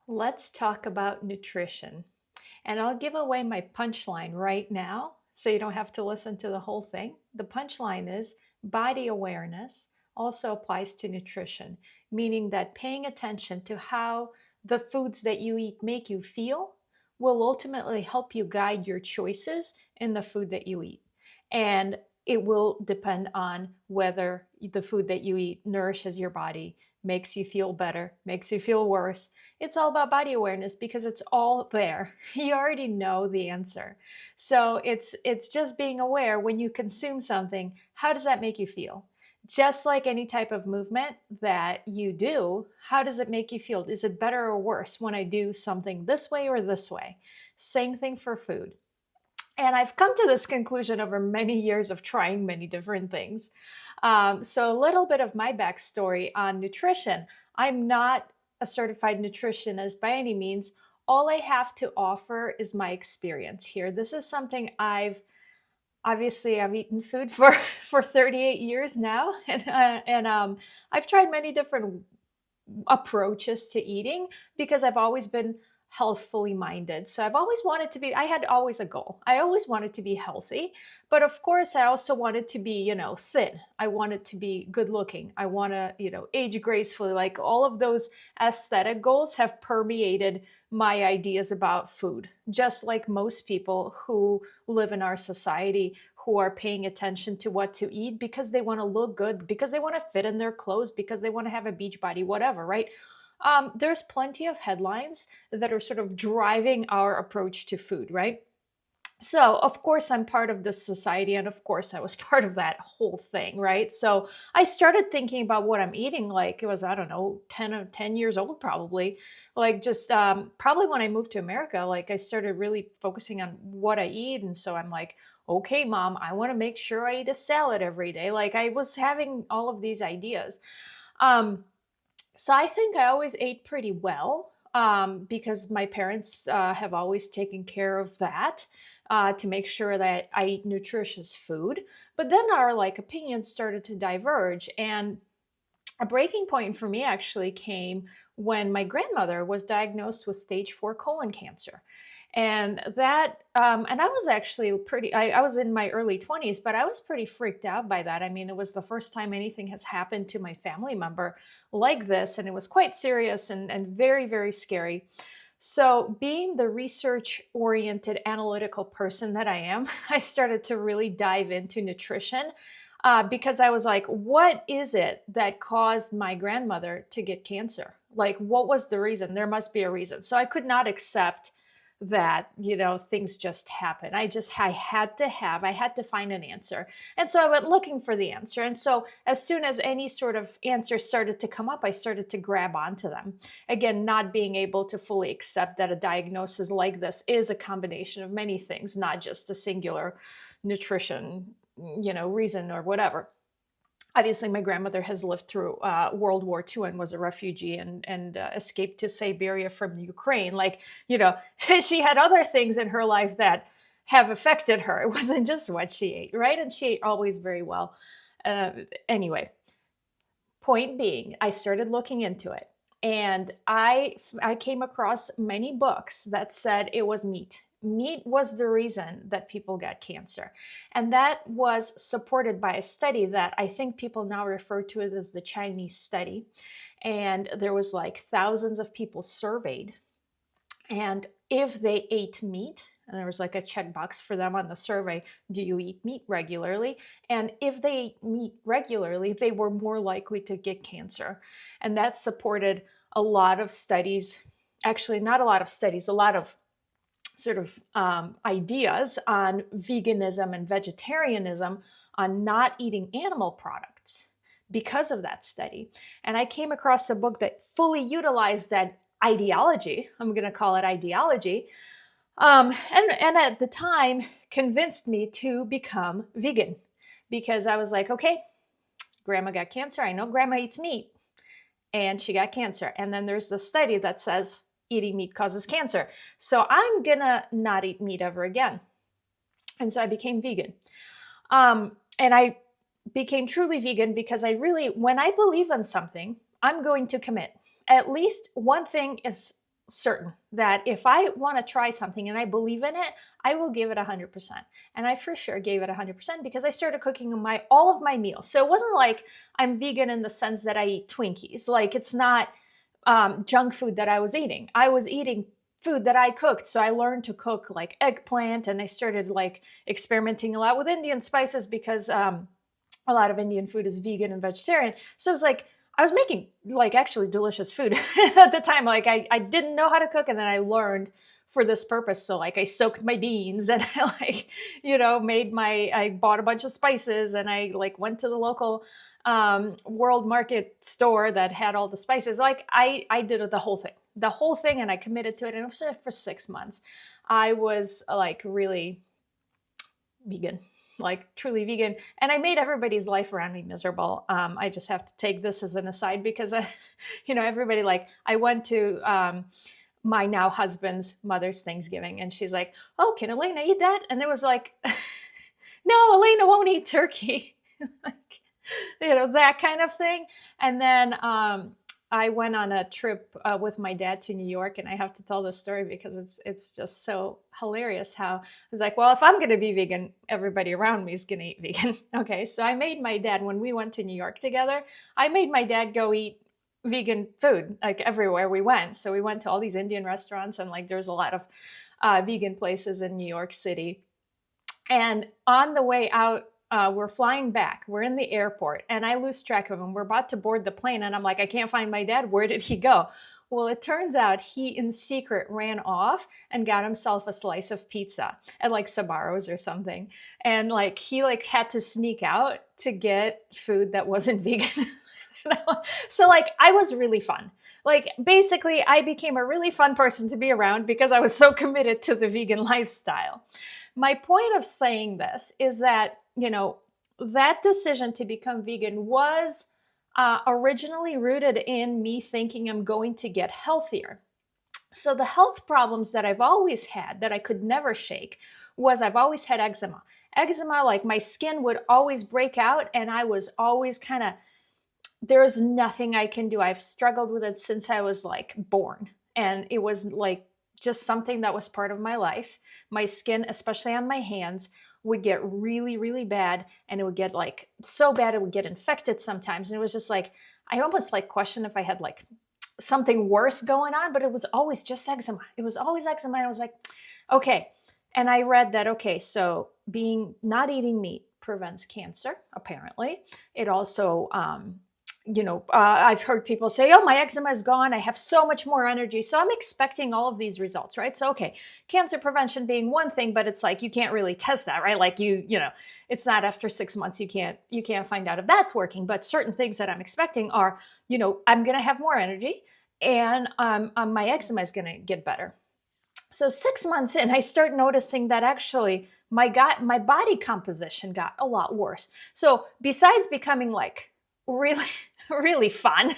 Let's talk about nutrition. And I'll give away my punchline right now so you don't have to listen to the whole thing. The punchline is body awareness also applies to nutrition, meaning that paying attention to how the foods that you eat make you feel will ultimately help you guide your choices in the food that you eat. And it will depend on whether the food that you eat nourishes your body, makes you feel better, makes you feel worse. It's all about body awareness because it's all there. You already know the answer. So it's just being aware when you consume something, how does that make you feel? Just like any type of movement that you do, how does it make you feel? Is it better or worse when I do something this way or this way? Same thing for food. And I've come to this conclusion over many years of trying many different things. So, a little bit of my backstory on nutrition. I'm not a certified nutritionist by any means. All I have to offer is my experience here. This is something I've eaten food for for 38 years now, and I've tried many different approaches to eating because I've always been healthfully minded. So I've always wanted to be, I had always a goal. I always wanted to be healthy. But of course, I also wanted to be, thin. I wanted to be good looking. I want to, age gracefully. Like all of those aesthetic goals have permeated my ideas about food, just like most people who live in our society who are paying attention to what to eat because they want to look good, because they want to fit in their clothes, because they want to have a beach body, whatever, right? There's plenty of headlines that are sort of driving our approach to food, right? So, of course, I'm part of this society, and of course, I was part of that whole thing, right? So, I started thinking about what I'm eating like it was, I don't know, 10 years old, probably. Like, just probably when I moved to America, like, I started really focusing on what I eat. And so, I'm like, okay, mom, I want to make sure I eat a salad every day. Like, I was having all of these ideas. Um, so I think I always ate pretty well because my parents have always taken care of that to make sure that I eat nutritious food. But then our opinions started to diverge, and a breaking point for me actually came when my grandmother was diagnosed with stage 4 colon cancer. And and I was actually I was in my early 20s, but I was pretty freaked out by that. I mean, it was the first time anything has happened to my family member like this, and it was quite serious and very, very scary. So, being the research oriented analytical person that I am, I started to really dive into nutrition because I was like, what is it that caused my grandmother to get cancer? Like, what was the reason? There must be a reason. So, I could not accept that, things just happen. I had to find an answer. And so I went looking for the answer. And so as soon as any sort of answer started to come up, I started to grab onto them. Again, not being able to fully accept that a diagnosis like this is a combination of many things, not just a singular nutrition, reason or whatever. Obviously, my grandmother has lived through World War II and was a refugee and escaped to Siberia from Ukraine. She had other things in her life that have affected her. It wasn't just what she ate, right? And she ate always very well. Uh, anyway, point being, I started looking into it, and I came across many books that said it was meat. Meat was the reason that people got cancer. And that was supported by a study that I think people now refer to it as the Chinese study. And there was like thousands of people surveyed. And if they ate meat, and there was like a checkbox for them on the survey, do you eat meat regularly? And if they ate meat regularly, they were more likely to get cancer. And that supported a lot of studies, actually, not a lot of studies, a lot of sort of ideas on veganism and vegetarianism, on not eating animal products because of that study. And I came across a book that fully utilized that ideology. I'm going to call it ideology. And at the time convinced me to become vegan because I was like, okay, grandma got cancer. I know grandma eats meat and she got cancer. And then there's the study that says eating meat causes cancer. So I'm gonna not eat meat ever again. And so I became vegan. And I became truly vegan because I really, when I believe in something, I'm going to commit. At least one thing is certain that if I want to try something and I believe in it, I will give it 100%. And I for sure gave it 100% because I started cooking all of my meals. So it wasn't like I'm vegan in the sense that I eat Twinkies. Like it's not junk food that I was eating. I was eating food that I cooked. So I learned to cook like eggplant, and I started like experimenting a lot with Indian spices because a lot of Indian food is vegan and vegetarian. So it's like I was making like actually delicious food at the time. Like I didn't know how to cook, and then I learned for this purpose. So like I soaked my beans, and I like, I bought a bunch of spices, and I like went to the local world market store that had all the spices. Like I did the whole thing, and I committed to it. And it was for 6 months. I was like really vegan, like truly vegan. And I made everybody's life around me miserable. I just have to take this as an aside because, everybody, like I went to my now husband's mother's Thanksgiving, and she's like, "Oh, can Elena eat that?" And it was like, "No, Elena won't eat turkey." Like, that kind of thing. And then I went on a trip with my dad to New York, and I have to tell this story because it's just so hilarious how I was like, well, if I'm going to be vegan, everybody around me is going to eat vegan. Okay, so I made my dad, when we went to New York together, I made my dad go eat vegan food like everywhere we went. So we went to all these Indian restaurants, and like there's a lot of vegan places in New York City. And on the way out, we're flying back. We're in the airport, and I lose track of him. We're about to board the plane, and I'm like, I can't find my dad. Where did he go? Well, it turns out he, in secret, ran off and got himself a slice of pizza at like Sabaros or something. And like he like had to sneak out to get food that wasn't vegan. So like I was really fun. Like basically, I became a really fun person to be around because I was so committed to the vegan lifestyle. My point of saying this is that, that decision to become vegan was originally rooted in me thinking I'm going to get healthier. So the health problems that I've always had that I could never shake was I've always had eczema. Eczema, like my skin would always break out, and I was always kind of, there's nothing I can do. I've struggled with it since I was like born. And it was like just something that was part of my life. My skin, especially on my hands, would get really, really bad. And it would get like so bad, it would get infected sometimes. And it was just like, I almost like questioned if I had like something worse going on, but it was always just eczema. It was always eczema. And I was like, okay. And I read that, okay, so not eating meat prevents cancer, apparently. It also, I've heard people say, oh, my eczema is gone. I have so much more energy. So I'm expecting all of these results, right? So, okay, cancer prevention being one thing, but it's like, you can't really test that, right? Like it's not after 6 months, you can't find out if that's working. But certain things that I'm expecting are, I'm going to have more energy, and my eczema is going to get better. So 6 months in, I start noticing that actually my body composition got a lot worse. So besides becoming like really, really fun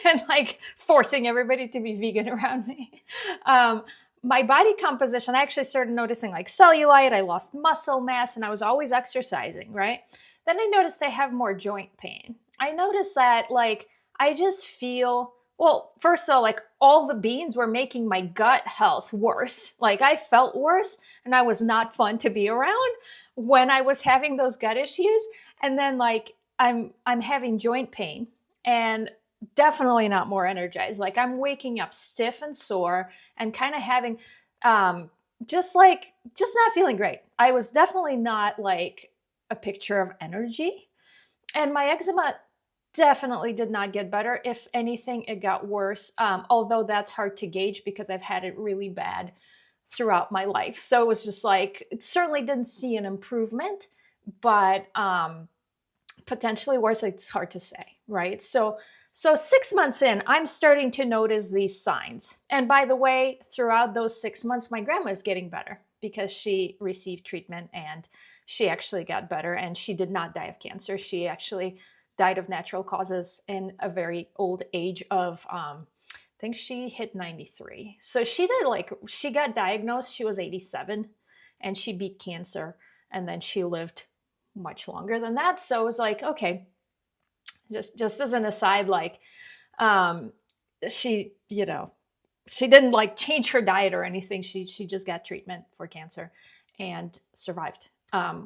and like forcing everybody to be vegan around me, my body composition, I actually started noticing like cellulite, I lost muscle mass, and I was always exercising, right? Then I noticed I have more joint pain. I noticed that like I just feel, well, first of all, like all the beans were making my gut health worse. Like I felt worse, and I was not fun to be around when I was having those gut issues. And then like I'm having joint pain and definitely not more energized. Like I'm waking up stiff and sore and kind of having just not feeling great. I was definitely not like a picture of energy. And my eczema definitely did not get better. If anything, it got worse. Although that's hard to gauge because I've had it really bad throughout my life. So it was just like, it certainly didn't see an improvement, but potentially worse, it's hard to say, right? So 6 months in, I'm starting to notice these signs. And by the way, throughout those 6 months, my grandma is getting better because she received treatment and she actually got better, and she did not die of cancer. She actually died of natural causes in a very old age of, I think she hit 93. So she got diagnosed, she was 87, and she beat cancer, and then she lived much longer than that. So it was like, okay, just as an aside, like she, she didn't like change her diet or anything. She just got treatment for cancer and survived,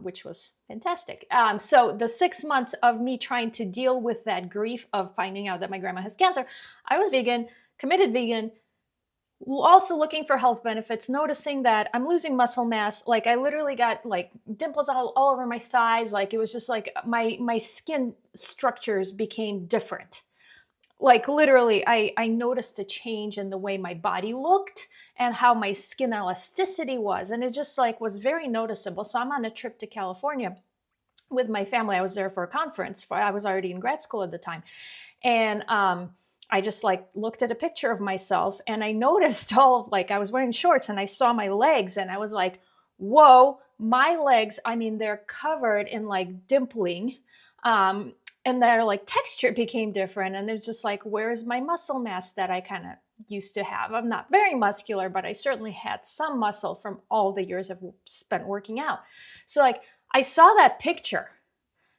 which was fantastic. So the 6 months of me trying to deal with that grief of finding out that my grandma has cancer, I was vegan, committed vegan, also looking for health benefits, noticing that I'm losing muscle mass. Like I literally got like dimples all over my thighs. Like it was just like my skin structures became different. Like literally, I noticed a change in the way my body looked and how my skin elasticity was. And it just like was very noticeable. So I'm on a trip to California with my family. I was there for a conference. I was already in grad school at the time. And I just like looked at a picture of myself and I noticed all of like, I was wearing shorts and I saw my legs and I was like, whoa, my legs, I mean, they're covered in like dimpling. And their like texture became different. And it's just like, where's my muscle mass that I kind of used to have? I'm not very muscular, but I certainly had some muscle from all the years I've spent working out. So like, I saw that picture,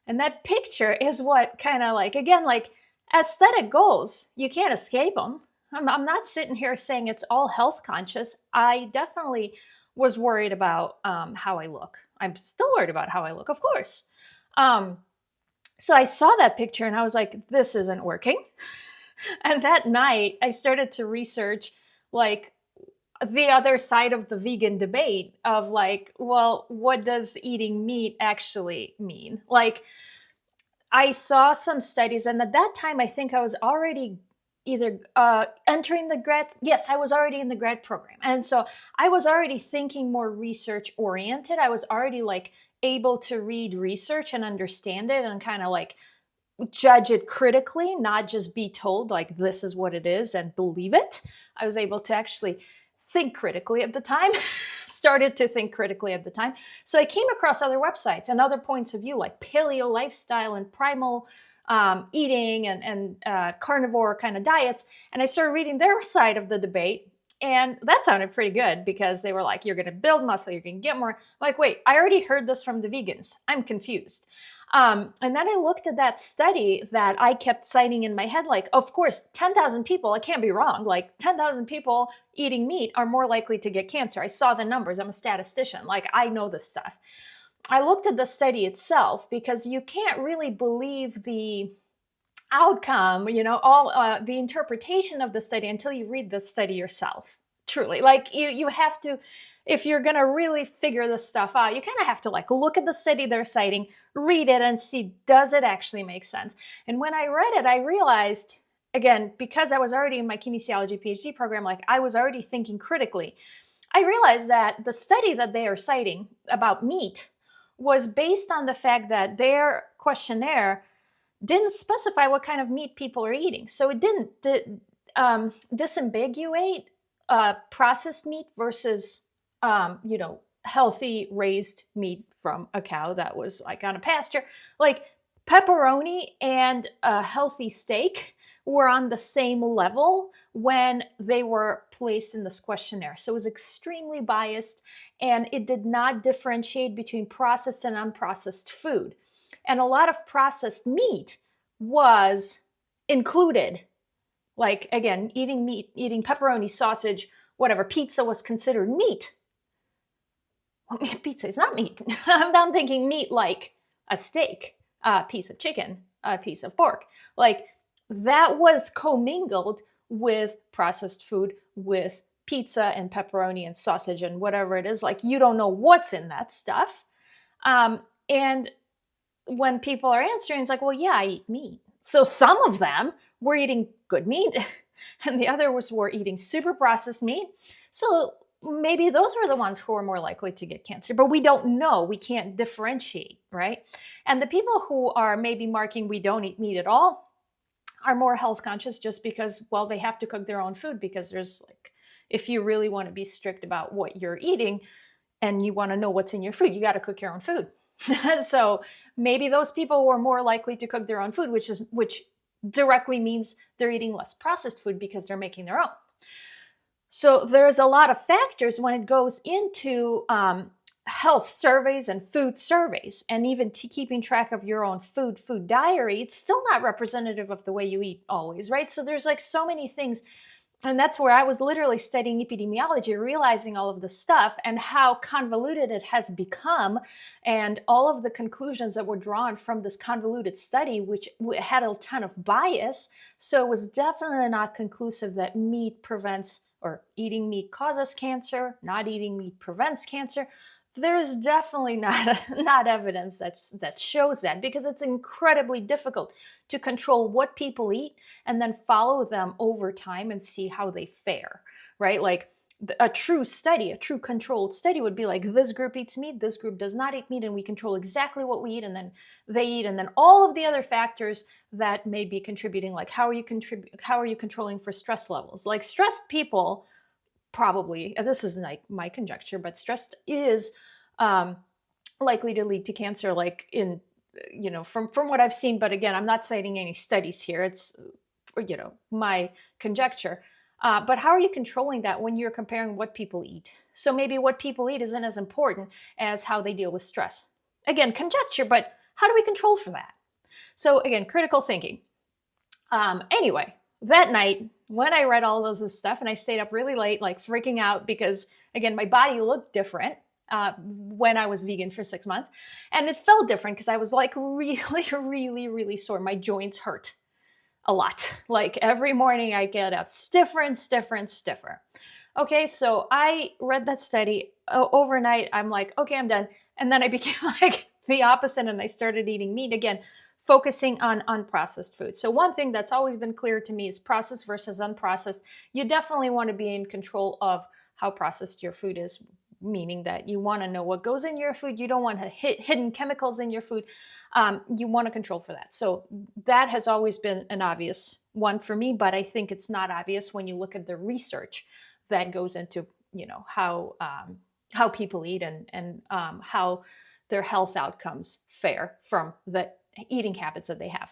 and that picture is what kind of like, again, like aesthetic goals, you can't escape them. I'm not sitting here saying it's all health conscious. I definitely was worried about how I look. I'm still worried about how I look, of course. So I saw that picture and I was like, this isn't working. And that night I started to research like the other side of the vegan debate of like, well, what does eating meat actually mean? Like I saw some studies, and at that time, I think I was already either entering the grad. Yes, I was already in the grad program. And so I was already thinking more research oriented. I was already like able to read research and understand it and kind of like judge it critically, not just be told like this is what it is and believe it. I was able to actually think critically at the time, started to think critically at the time. So I came across other websites and other points of view like paleo lifestyle and primal eating and carnivore kind of diets. And I started reading their side of the debate. And that sounded pretty good because they were like, you're going to build muscle, you're going to get more. I'm like, wait, I already heard this from the vegans. I'm confused. And then I looked at that study that I kept citing in my head, like, of course, 10,000 people, I can't be wrong. Like 10,000 people eating meat are more likely to get cancer. I saw the numbers. I'm a statistician. Like I know this stuff. I looked at the study itself because you can't really believe the outcome, all the interpretation of the study until you read the study yourself. Truly, like you have to, if you're gonna really figure this stuff out, you kind of have to like look at the study they're citing, read it, and see does it actually make sense. And when I read it, I realized, again, because I was already in my kinesiology PhD program, like I was already thinking critically. I realized that the study that they are citing about meat was based on the fact that their questionnaire didn't specify what kind of meat people are eating. So it didn't disambiguate processed meat versus, healthy raised meat from a cow that was like on a pasture. Like pepperoni and a healthy steak were on the same level when they were placed in this questionnaire. So it was extremely biased, and it did not differentiate between processed and unprocessed food. And a lot of processed meat was included. Like, again, eating meat, eating pepperoni, sausage, whatever, pizza was considered meat. Well, pizza is not meat. I'm thinking meat like a steak, a piece of chicken, a piece of pork. Like, that was commingled with processed food, with pizza and pepperoni and sausage and whatever it is. Like, you don't know what's in that stuff. And when people are answering, it's like, well, yeah, I eat meat. So some of them were eating good meat and the others were eating super processed meat. So maybe those were the ones who were more likely to get cancer, but we don't know. We can't differentiate, right? And the people who are maybe marking we don't eat meat at all are more health conscious just because, well, they have to cook their own food because there's like, if you really want to be strict about what you're eating and you want to know what's in your food, you got to cook your own food. So maybe those people were more likely to cook their own food, which directly means they're eating less processed food because they're making their own. So there's a lot of factors when it goes into health surveys and food surveys, and even keeping track of your own food diary. It's still not representative of the way you eat always, right? So there's like so many things And that's where I was literally studying epidemiology, realizing all of this stuff and how convoluted it has become, and all of the conclusions that were drawn from this convoluted study, which had a ton of bias. So it was definitely not conclusive that meat prevents, or eating meat causes cancer, not eating meat prevents cancer. There's definitely not evidence that shows that, because it's incredibly difficult to control what people eat and then follow them over time and see how they fare, right? Like a true study, a true controlled study would be like, this group eats meat, this group does not eat meat, and we control exactly what we eat, and then they eat, and then all of the other factors that may be contributing, like how are you controlling for stress levels? Like stressed people probably, this is like my conjecture, but stress is um, likely to lead to cancer, like in, from what I've seen. But again, I'm not citing any studies here. It's, my conjecture. But how are you controlling that when you're comparing what people eat? So maybe what people eat isn't as important as how they deal with stress. Again, conjecture, but how do we control for that? So again, critical thinking. Anyway, that night when I read all of this stuff and I stayed up really late, like freaking out because, again, my body looked different when I was vegan for 6 months. And it felt different because I was like really, really, really sore. My joints hurt a lot. Like every morning I get up stiffer and stiffer and stiffer. Okay, so I read that study overnight. I'm like, okay, I'm done. And then I became like the opposite, and I started eating meat again, focusing on unprocessed food. So one thing that's always been clear to me is processed versus unprocessed. You definitely want to be in control of how processed your food is, meaning that you want to know what goes in your food. You don't want to hidden chemicals in your food. You want to control for that. So that has always been an obvious one for me, but I think it's not obvious when you look at the research that goes into, how people eat and how their health outcomes fare from the eating habits that they have.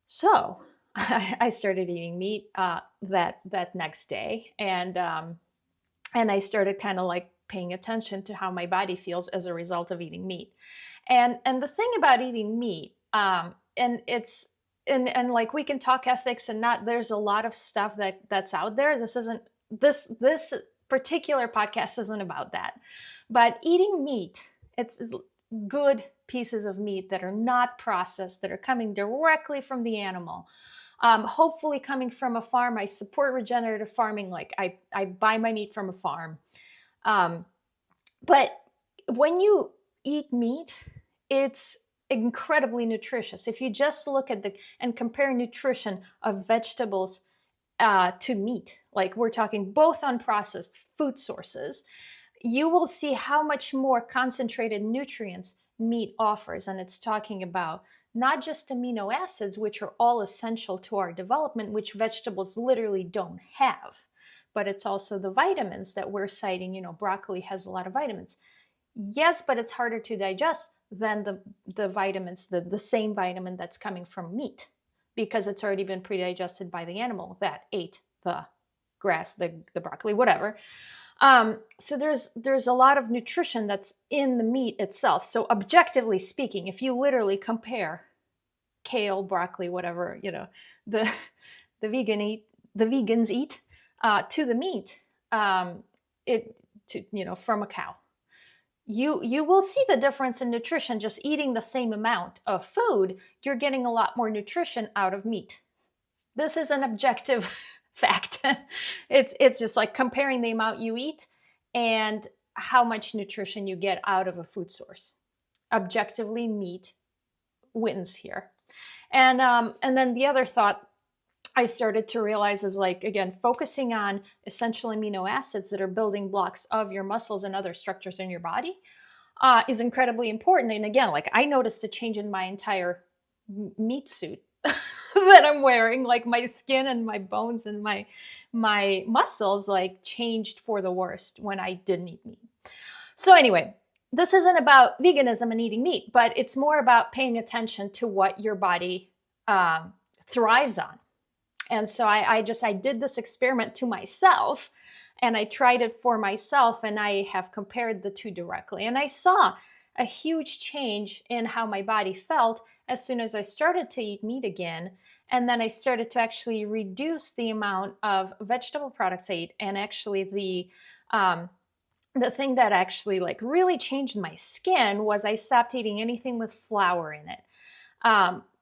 So I started eating meat that next day, and I started kind of like paying attention to how my body feels as a result of eating meat. And the thing about eating meat, and it's and like we can talk ethics and not. There's a lot of stuff that's out there. This particular podcast isn't about that. But eating meat, it's good pieces of meat that are not processed, that are coming directly from the animal. Hopefully coming from a farm. I support regenerative farming. Like I buy my meat from a farm. But when you eat meat, it's incredibly nutritious. If you just look at and compare nutrition of vegetables to meat, like we're talking both unprocessed food sources, you will see how much more concentrated nutrients meat offers. And it's talking about not just amino acids, which are all essential to our development, which vegetables literally don't have, but it's also the vitamins that we're citing. Broccoli has a lot of vitamins. Yes, but it's harder to digest than the vitamins, the same vitamin that's coming from meat, because it's already been pre-digested by the animal that ate the grass, the broccoli, whatever. So there's a lot of nutrition that's in the meat itself. So objectively speaking, if you literally compare kale, broccoli, whatever, the vegans eat to the meat, from a cow, you will see the difference in nutrition. Just eating the same amount of food, you're getting a lot more nutrition out of meat. This is an objective fact. It's just like comparing the amount you eat and how much nutrition you get out of a food source. Objectively, meat wins here. And then the other thought I started to realize is, like, again, focusing on essential amino acids that are building blocks of your muscles and other structures in your body is incredibly important. And again, like, I noticed a change in my entire meat suit that I'm wearing. Like, my skin and my bones and my muscles like changed for the worst when I didn't eat meat. So anyway, this isn't about veganism and eating meat, but it's more about paying attention to what your body thrives on. And so I did this experiment to myself, and I tried it for myself, and I have compared the two directly. And I saw a huge change in how my body felt as soon as I started to eat meat again. And then I started to actually reduce the amount of vegetable products I eat. And actually the thing that actually like really changed my skin was I stopped eating anything with flour in it.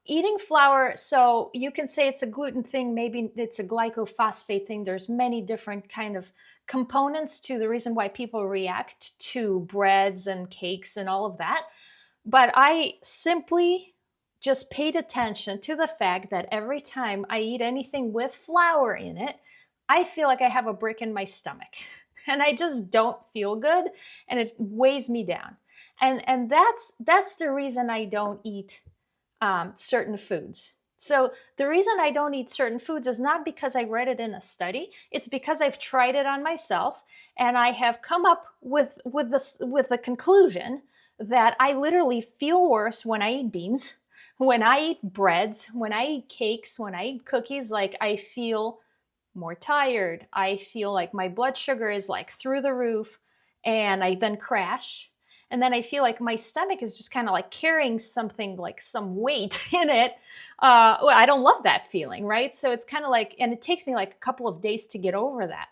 Eating flour, so you can say it's a gluten thing, maybe it's a glycophosphate thing. There's many different kind of components to the reason why people react to breads and cakes and all of that. But I simply just paid attention to the fact that every time I eat anything with flour in it, I feel like I have a brick in my stomach and I just don't feel good and it weighs me down. And that's the reason I don't eat certain foods. So the reason I don't eat certain foods is not because I read it in a study. It's because I've tried it on myself, and I have come up with the conclusion that I literally feel worse when I eat beans, when I eat breads, when I eat cakes, when I eat cookies. Like I feel more tired. I feel like my blood sugar is like through the roof, and I then crash. And then I feel like my stomach is just kind of like carrying something, like some weight in it. Well, I don't love that feeling, right? So it's kind of like, and it takes me like a couple of days to get over that.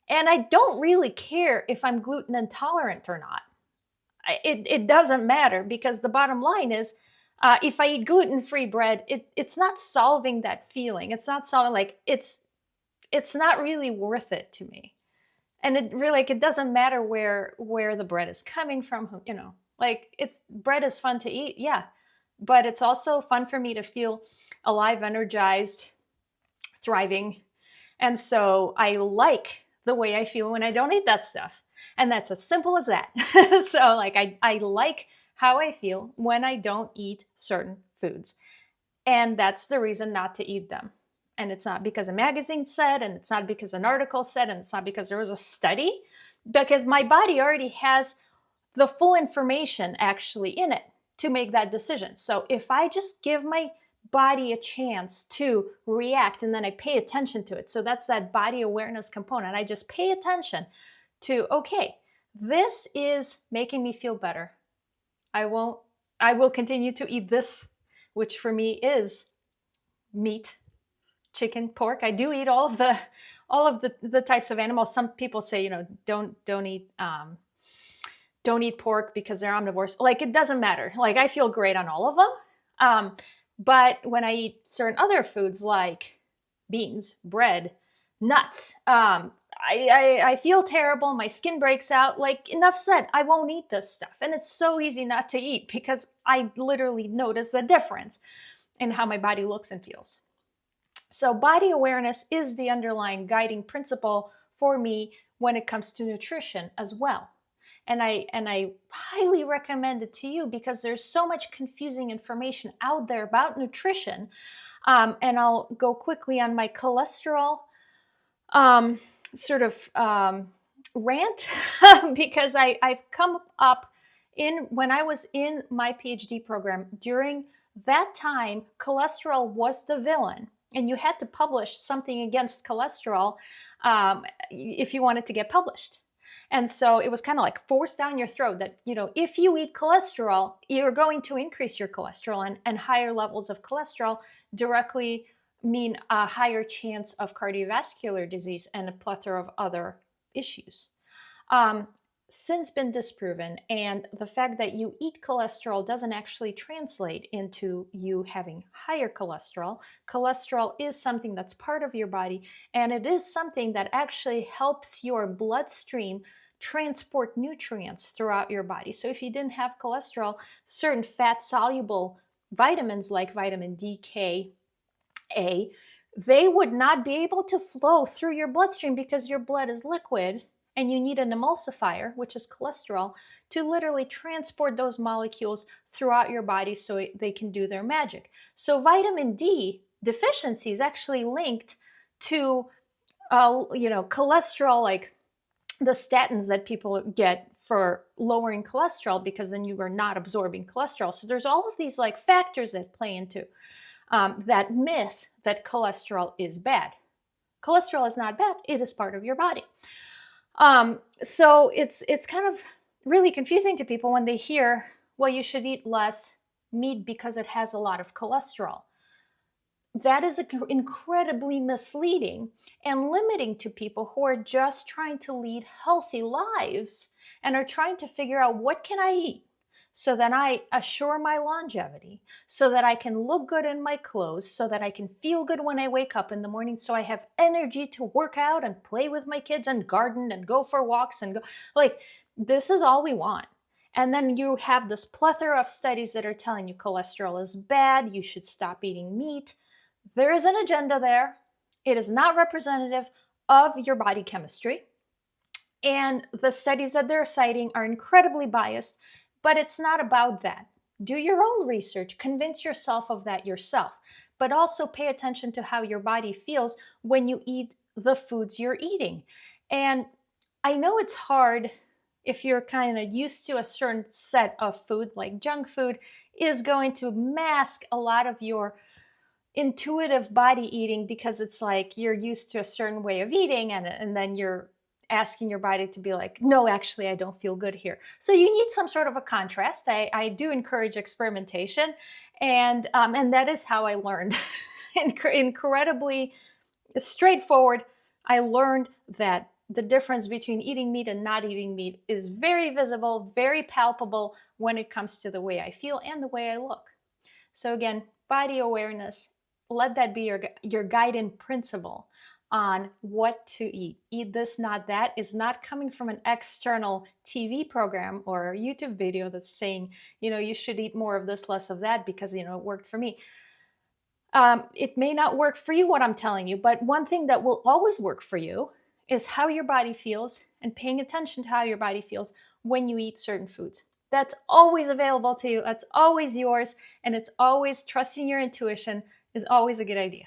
And I don't really care if I'm gluten intolerant or not. It doesn't matter, because the bottom line is, if I eat gluten-free bread, it's not solving that feeling. It's not solving, like, it's not really worth it to me. And it really, like, it doesn't matter where the bread is coming from, like, bread is fun to eat, yeah, but it's also fun for me to feel alive, energized, thriving. And so I like the way I feel when I don't eat that stuff. And that's as simple as that. So like I like how I feel when I don't eat certain foods. And that's the reason not to eat them. And it's not because a magazine said, and it's not because an article said, and it's not because there was a study, because my body already has the full information actually in it to make that decision. So if I just give my body a chance to react, and then I pay attention to it. So that's that body awareness component. I just pay attention to, okay, this is making me feel better. I will continue to eat this, which for me is meat, chicken, pork. I do eat all of the types of animals. Some people say, don't eat pork because they're omnivores. Like, it doesn't matter. Like, I feel great on all of them. But when I eat certain other foods like beans, bread, nuts, I feel terrible. My skin breaks out. Like, enough said, I won't eat this stuff. And it's so easy not to eat because I literally notice the difference in how my body looks and feels. So body awareness is the underlying guiding principle for me when it comes to nutrition as well. And I highly recommend it to you because there's so much confusing information out there about nutrition. And I'll go quickly on my cholesterol rant because I've come up when I was in my PhD program, during that time, cholesterol was the villain. And you had to publish something against cholesterol if you wanted to get published. And so it was kind of like forced down your throat that, if you eat cholesterol, you're going to increase your cholesterol, and higher levels of cholesterol directly mean a higher chance of cardiovascular disease and a plethora of other issues. Since been disproven, and the fact that you eat cholesterol doesn't actually translate into you having higher cholesterol. Cholesterol is something that's part of your body, and it is something that actually helps your bloodstream transport nutrients throughout your body. So if you didn't have cholesterol, certain fat-soluble vitamins like vitamin D, K, A, they would not be able to flow through your bloodstream because your blood is liquid, and you need an emulsifier, which is cholesterol, to literally transport those molecules throughout your body so they can do their magic. So vitamin D deficiency is actually linked to, cholesterol, like the statins that people get for lowering cholesterol, because then you are not absorbing cholesterol. So there's all of these like factors that play into that myth that cholesterol is bad. Cholesterol is not bad. It is part of your body. So it's kind of really confusing to people when they hear, well, you should eat less meat because it has a lot of cholesterol. that is incredibly misleading and limiting to people who are just trying to lead healthy lives and are trying to figure out, what can I eat so that I assure my longevity, so that I can look good in my clothes, so that I can feel good when I wake up in the morning, so I have energy to work out and play with my kids and garden and go for walks and go. Like, this is all we want. And then you have this plethora of studies that are telling you cholesterol is bad, you should stop eating meat. There is an agenda there. It is not representative of your body chemistry. And the studies that they're citing are incredibly biased, but it's not about that. Do your own research, convince yourself of that yourself, but also pay attention to how your body feels when you eat the foods you're eating. And I know it's hard if you're kind of used to a certain set of food, like junk food is going to mask a lot of your intuitive body eating, because it's like you're used to a certain way of eating, and then you're asking your body to be like, no, actually, I don't feel good here. So you need some sort of a contrast. I do encourage experimentation, and that is how I learned. Incredibly straightforward. I learned that the difference between eating meat and not eating meat is very visible, very palpable when it comes to the way I feel and the way I look. So again, body awareness, let that be your guiding principle on what to eat. Eat this, not that, is not coming from an external TV program or YouTube video that's saying, you should eat more of this, less of that, because, it worked for me. It may not work for you, what I'm telling you, but one thing that will always work for you is how your body feels, and paying attention to how your body feels when you eat certain foods. That's always available to you. That's always yours. And it's always, trusting your intuition is always a good idea.